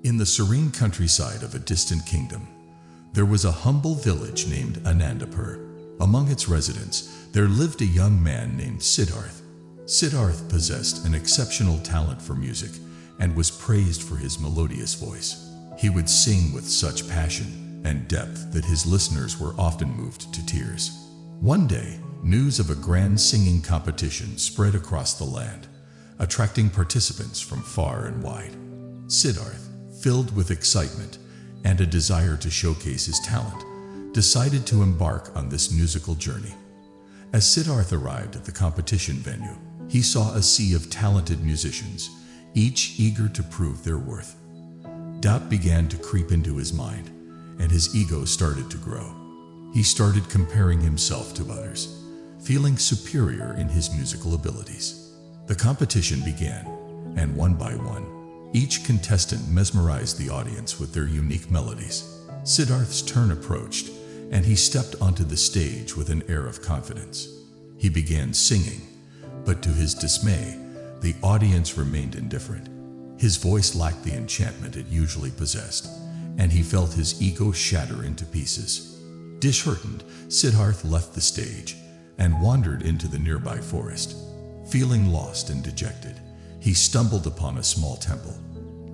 In the serene countryside of a distant kingdom, there was a humble village named Anandapur. Among its residents, there lived a young man named Siddharth. Siddharth possessed an exceptional talent for music and was praised for his melodious voice. He would sing with such passion and depth that his listeners were often moved to tears. One day, news of a grand singing competition spread across the land, attracting participants from far and wide. Siddharth, filled with excitement and a desire to showcase his talent, decided to embark on this musical journey. As Siddharth arrived at the competition venue, he saw a sea of talented musicians, each eager to prove their worth. Doubt began to creep into his mind, and his ego started to grow. He started comparing himself to others, feeling superior in his musical abilities. The competition began, and one by one, each contestant mesmerized the audience with their unique melodies. Siddharth's turn approached, and he stepped onto the stage with an air of confidence. He began singing, but to his dismay, the audience remained indifferent. His voice lacked the enchantment it usually possessed, and he felt his ego shatter into pieces. Disheartened, Siddharth left the stage and wandered into the nearby forest. Feeling lost and dejected, he stumbled upon a small temple.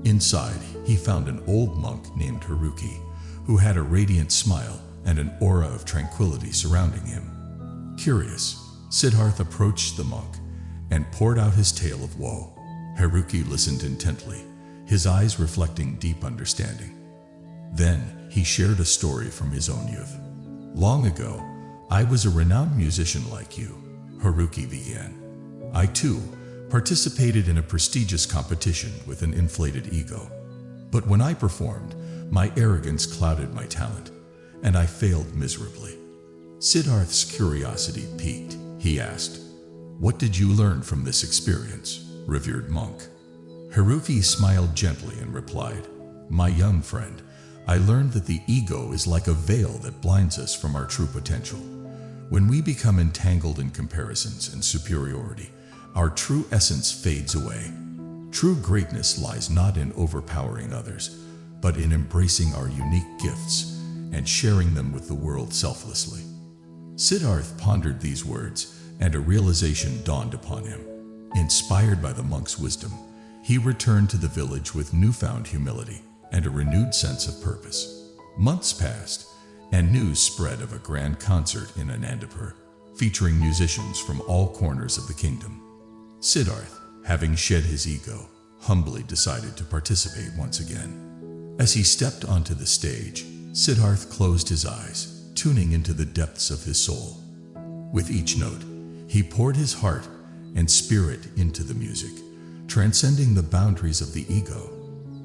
Inside, he found an old monk named Haruki, who had a radiant smile and an aura of tranquility surrounding him. Curious, Siddharth approached the monk and poured out his tale of woe. Haruki listened intently, his eyes reflecting deep understanding. Then he shared a story from his own youth. "Long ago, I was a renowned musician like you," Haruki began. "I too participated in a prestigious competition with an inflated ego. But when I performed, my arrogance clouded my talent, and I failed miserably." Siddharth's curiosity piqued. He asked, "What did you learn from this experience, revered monk?" Haruki smiled gently and replied, "My young friend, I learned that the ego is like a veil that blinds us from our true potential. When we become entangled in comparisons and superiority, our true essence fades away. True greatness lies not in overpowering others, but in embracing our unique gifts and sharing them with the world selflessly." Siddharth pondered these words, and a realization dawned upon him. Inspired by the monk's wisdom, he returned to the village with newfound humility and a renewed sense of purpose. Months passed, and news spread of a grand concert in Anandapur, featuring musicians from all corners of the kingdom. Siddharth, having shed his ego, humbly decided to participate once again. As he stepped onto the stage, Siddharth closed his eyes, tuning into the depths of his soul. With each note, he poured his heart and spirit into the music, transcending the boundaries of the ego.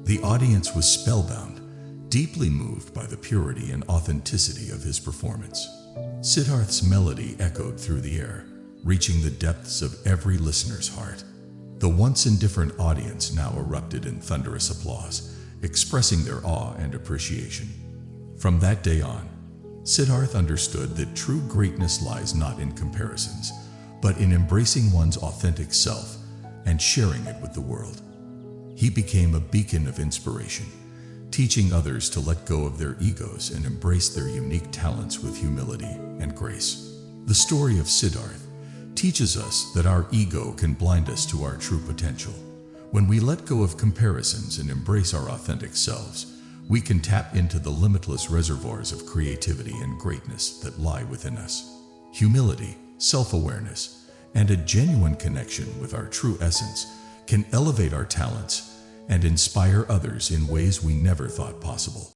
The audience was spellbound, deeply moved by the purity and authenticity of his performance. Siddharth's melody echoed through the air, reaching the depths of every listener's heart. The once indifferent audience now erupted in thunderous applause, expressing their awe and appreciation. From that day on, Siddharth understood that true greatness lies not in comparisons, but in embracing one's authentic self and sharing it with the world. He became a beacon of inspiration, teaching others to let go of their egos and embrace their unique talents with humility and grace. The story of Siddharth teaches us that our ego can blind us to our true potential. When we let go of comparisons and embrace our authentic selves, we can tap into the limitless reservoirs of creativity and greatness that lie within us. Humility, self-awareness, and a genuine connection with our true essence can elevate our talents and inspire others in ways we never thought possible.